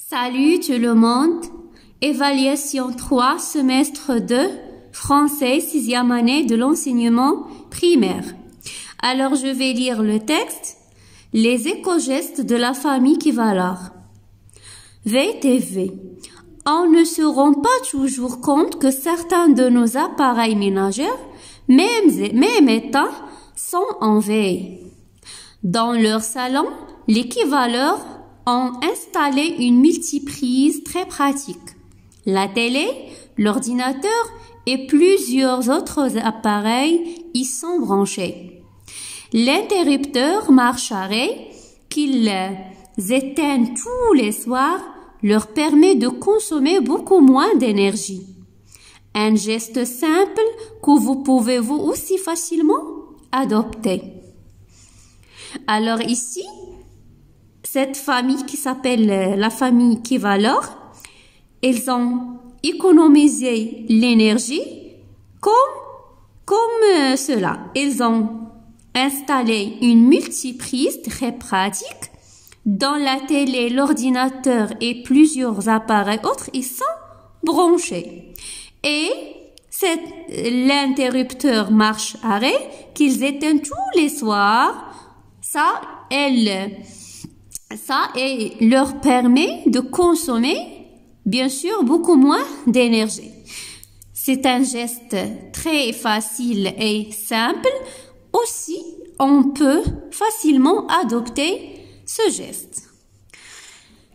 Salut tout le monde. Évaluation 3, semestre 2, français, 6e année de l'enseignement primaire. Alors je vais lire le texte. Les éco-gestes de la famille Kivalar. VTV. On ne se rend pas toujours compte que certains de nos appareils ménagers, même état, sont en veille. Dans leur salon, les Kivalar ont installé une multiprise très pratique. La télé, l'ordinateur et plusieurs autres appareils y sont branchés. L'interrupteur marche-arrêt qu'ils éteignent tous les soirs leur permet de consommer beaucoup moins d'énergie. Un geste simple que vous pouvez vous aussi facilement adopter. Alors ici, cette famille qui s'appelle la famille Kivalar, ils ont économisé l'énergie comme cela. Ils ont installé une multiprise très pratique. Dans la télé, l'ordinateur et plusieurs appareils autres, ils sont branchés. Et l'interrupteur marche-arrêt qu'ils éteignent tous les soirs, ça leur permet de consommer, bien sûr, beaucoup moins d'énergie. C'est un geste très facile et simple. Aussi, on peut facilement adopter ce geste.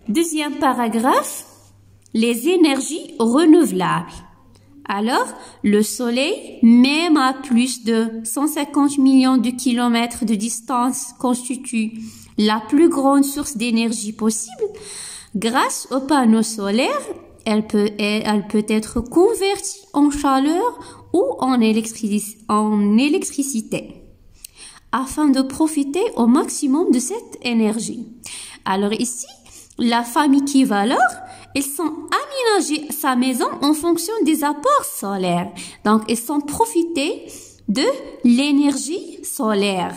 Deuxième paragraphe, les énergies renouvelables. Alors, le soleil, même à plus de 150 millions de kilomètres de distance, constitue la plus grande source d'énergie possible. Grâce aux panneaux solaires, elle peut être convertie en chaleur ou en électricité, afin de profiter au maximum de cette énergie. Alors ici, la famille Kivalar, ils sont aménagés sa maison en fonction des apports solaires. Donc, ils sont profités de l'énergie solaire.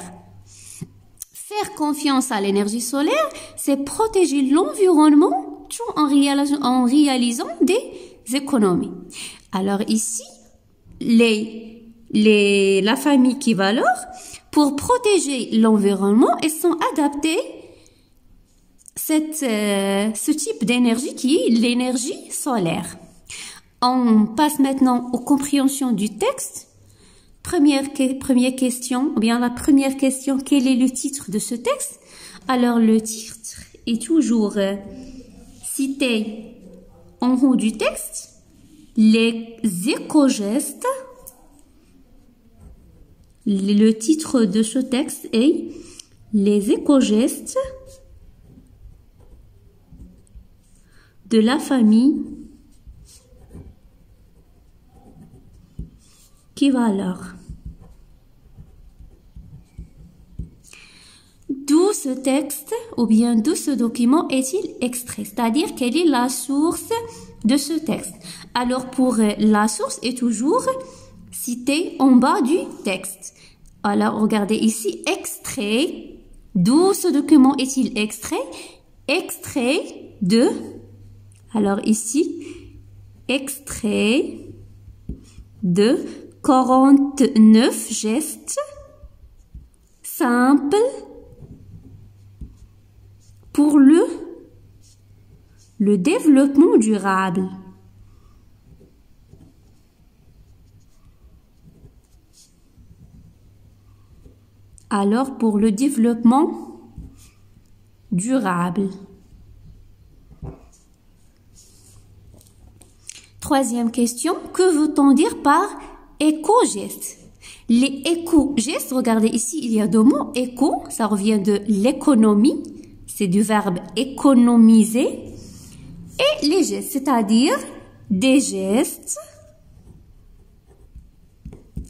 Faire confiance à l'énergie solaire, c'est protéger l'environnement tout en réalisant des économies. Alors ici, la famille Kivalar, pour protéger l'environnement, ils sont adaptés ce type d'énergie qui est l'énergie solaire. On passe maintenant aux compréhensions du texte. Première question, ou bien la première question, quel est le titre de ce texte? Alors le titre est toujours cité en haut du texte. Les éco-gestes. Le titre de ce texte est les éco-gestes de la famille Kivalar. D'où ce texte ou bien d'où ce document est-il extrait? C'est-à-dire quelle est la source de ce texte? Alors pour la source est toujours citée en bas du texte. Alors regardez ici, extrait. D'où ce document est-il extrait? Extrait de... Alors ici, extrait de 49 gestes simples pour le développement durable. Alors, pour le développement durable. Troisième question, que veut-on dire par éco-gestes? Les éco-gestes, regardez ici, il y a deux mots. Éco, ça revient de l'économie, c'est du verbe économiser. Et les gestes, c'est-à-dire des gestes.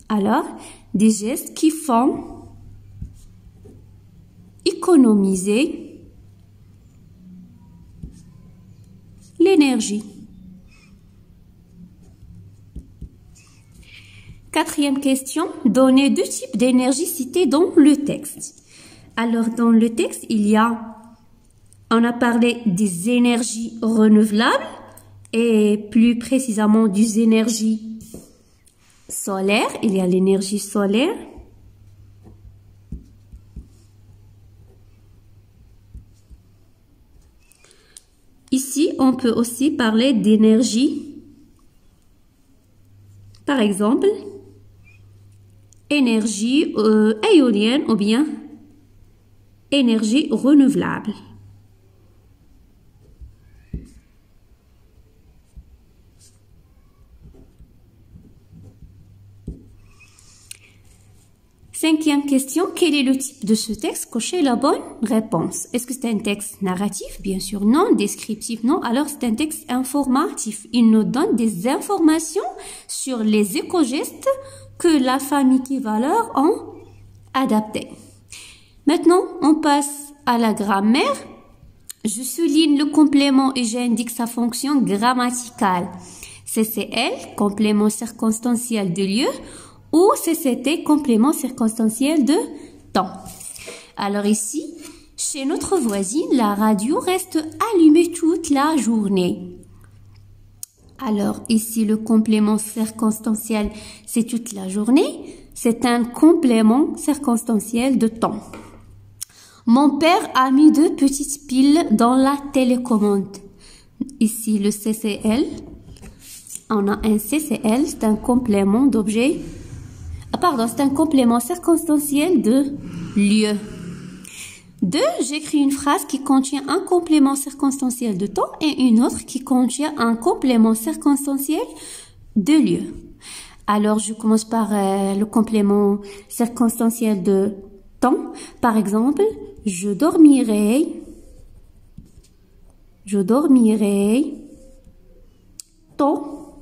Alors, des gestes qui font économiser l'énergie. Quatrième question, donnez deux types d'énergie cités dans le texte. Alors, dans le texte, il y a On a parlé des énergies renouvelables et plus précisément des énergies solaires. Il y a l'énergie solaire. Ici, on peut aussi parler d'énergie, par exemple, énergie éolienne ou bien énergie renouvelable. Cinquième question, quel est le type de ce texte? Cochez la bonne réponse. Est-ce que c'est un texte narratif? Bien sûr non. Descriptif? Non. Alors c'est un texte informatif. Il nous donne des informations sur les éco-gestes que la famille Key-Valeurs ont adaptés. Maintenant, on passe à la grammaire. Je souligne le complément et j'indique sa fonction grammaticale. CCL, complément circonstanciel de lieu, ou CCT, complément circonstanciel de temps. Alors ici, chez notre voisine, la radio reste allumée toute la journée. Alors ici, le complément circonstanciel, c'est toute la journée. C'est un complément circonstanciel de temps. Mon père a mis 2 petites piles dans la télécommande. Ici, le CCL. On a un CCL, c'est un complément d'objet. C'est un complément circonstanciel de lieu. 2, j'écris une phrase qui contient un complément circonstanciel de temps et une autre qui contient un complément circonstanciel de lieu. Alors, je commence par le complément circonstanciel de temps. Par exemple, je dormirai tôt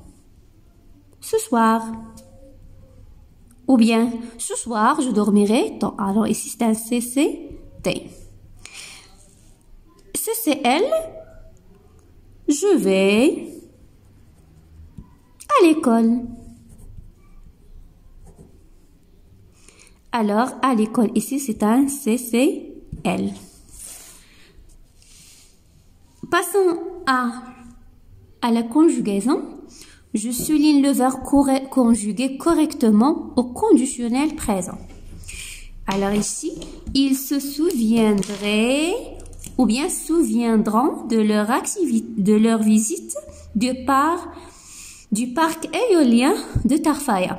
ce soir. Ou bien, ce soir, je dormirai tôt. Alors, ici, c'est un CCT. CCL, je vais à l'école. Alors, à l'école, ici, c'est un CCL. Passons à la conjugaison. Je souligne le verbe conjugué correctement au conditionnel présent. Alors ici, ils se souviendraient ou bien souviendront de leur visite du parc éolien de Tarfaya.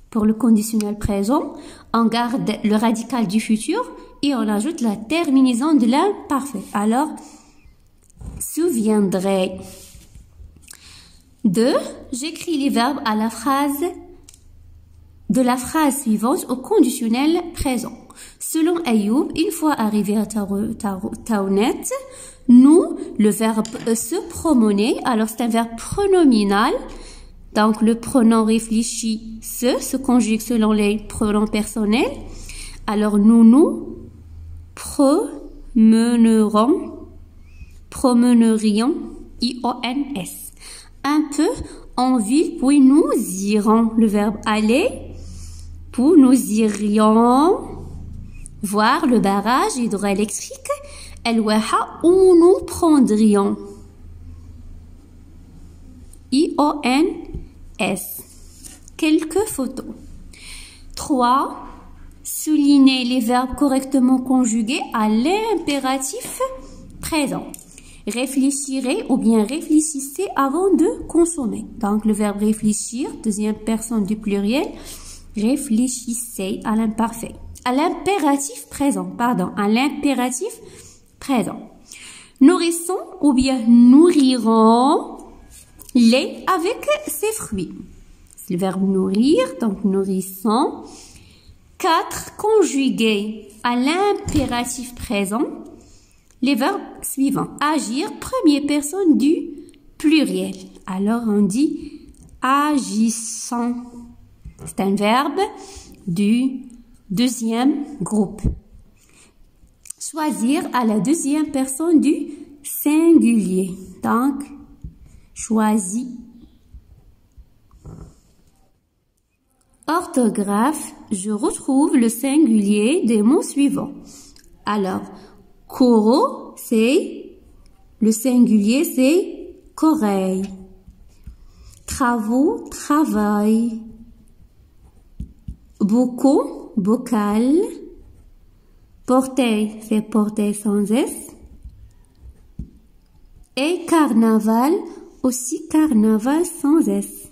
Pour le conditionnel présent, on garde le radical du futur et on ajoute la terminaison de l'imparfait. Alors, souviendrait. 2. J'écris les verbes à de la phrase suivante au conditionnel présent. Selon Ayoub, une fois arrivé à Taounet, nous, le verbe se promener, alors c'est un verbe pronominal. Donc, le pronom réfléchi se conjugue selon les pronoms personnels. Alors, nous promenerions, IONS. Un peu en ville, puis nous irons. Le verbe aller, puis nous irions voir le barrage hydroélectrique El-Waha où nous prendrions. IONS. Quelques photos. 3. Souligner les verbes correctement conjugués à l'impératif présent. Réfléchirez ou bien réfléchissez avant de consommer. Donc, le verbe réfléchir, deuxième personne du pluriel, réfléchissez à l'imparfait. À l'impératif présent, à l'impératif présent. Nourrissons ou bien nourrirons les avec ses fruits. C'est le verbe nourrir, donc nourrissons. 4. Conjuguer à l'impératif présent les verbes suivants. Agir, première personne du pluriel. Alors, on dit agissant. C'est un verbe du deuxième groupe. Choisir à la deuxième personne du singulier. Donc, choisis. Orthographe, je retrouve le singulier des mots suivants. Alors, Koro, c'est Le singulier, c'est Corée. Travaux, travail. Beaucoup, bocal. Portail, c'est portail sans S. Et carnaval, aussi carnaval sans S.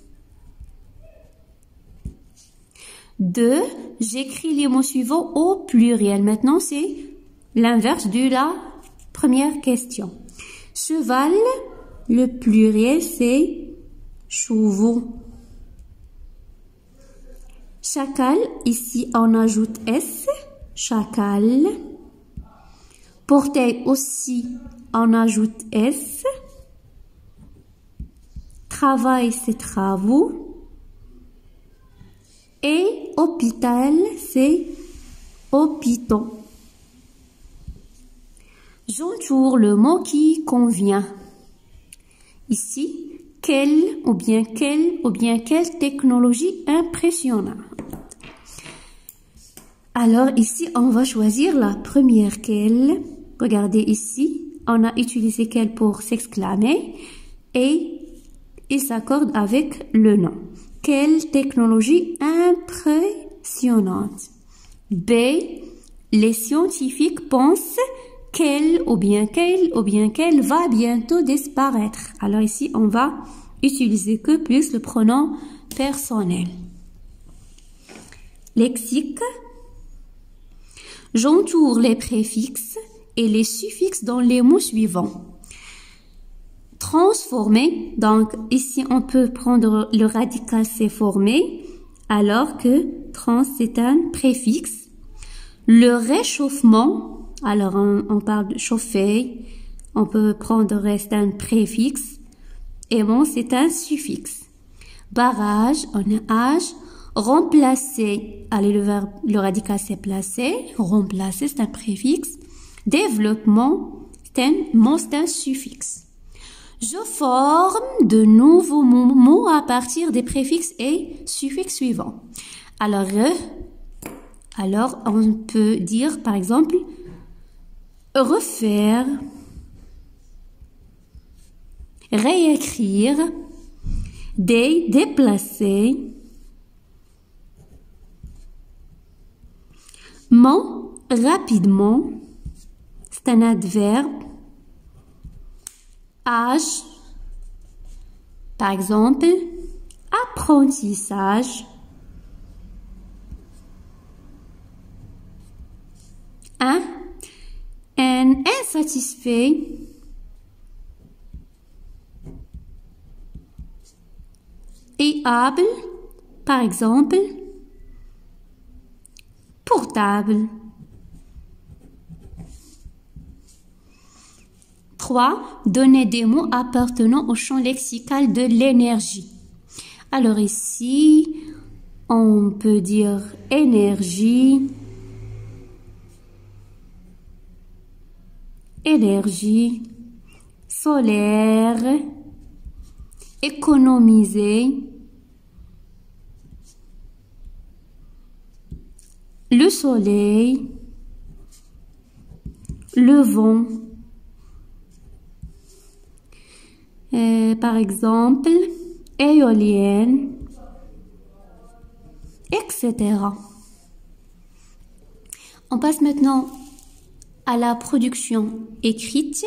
2. J'écris les mots suivants au pluriel. Maintenant, c'est l'inverse de la première question. Cheval, le pluriel, c'est chevaux. Chacal, ici, on ajoute S. Chacal. Portail aussi, on ajoute S. Travail, c'est travaux. Et hôpital, c'est hôpitaux. J'entoure le mot qui convient. Ici, quelle technologie impressionnante. Alors ici, on va choisir la première quelle. Regardez ici, on a utilisé quelle pour s'exclamer et il s'accorde avec le nom. Quelle technologie impressionnante. B. Les scientifiques pensent qu'elle ou bien qu'elle va bientôt disparaître. Alors ici, on va utiliser que plus le pronom personnel. Lexique. J'entoure les préfixes et les suffixes dans les mots suivants. Transformer, donc ici on peut prendre le radical c'est formé, alors que trans c'est un préfixe. Le réchauffement, alors on parle de chauffer, on peut prendre reste un préfixe, et bon c'est un suffixe. Barrage, on a âge, remplacer, allez le radical c'est placer, remplacer c'est un préfixe, développement c'est un suffixe. Je forme de nouveaux mots à partir des préfixes et suffixes suivants. Alors, on peut dire, par exemple, refaire, réécrire, déplacer, rapidement, c'est un adverbe. Âge, par exemple, apprentissage. Un insatisfait. Et able, par exemple, portable. 3. Donner des mots appartenant au champ lexical de l'énergie. Alors ici, on peut dire énergie, solaire, économiser, le soleil, le vent. Par exemple, éolienne, etc. On passe maintenant à la production écrite.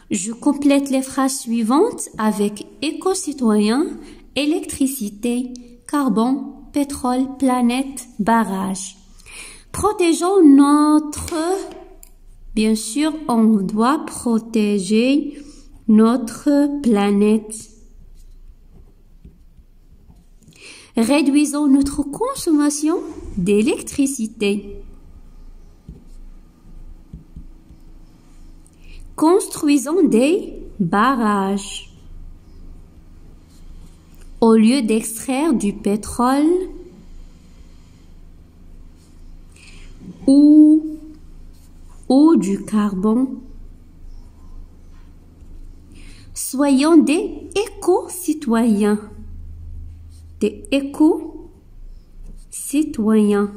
Je complète les phrases suivantes avec éco-citoyen, électricité, carbone, pétrole, planète, barrage. Protégeons bien sûr, on doit protéger notre planète. Réduisons notre consommation d'électricité. Construisons des barrages. Au lieu d'extraire du pétrole ou du carbone, soyons des éco-citoyens. Des éco-citoyens.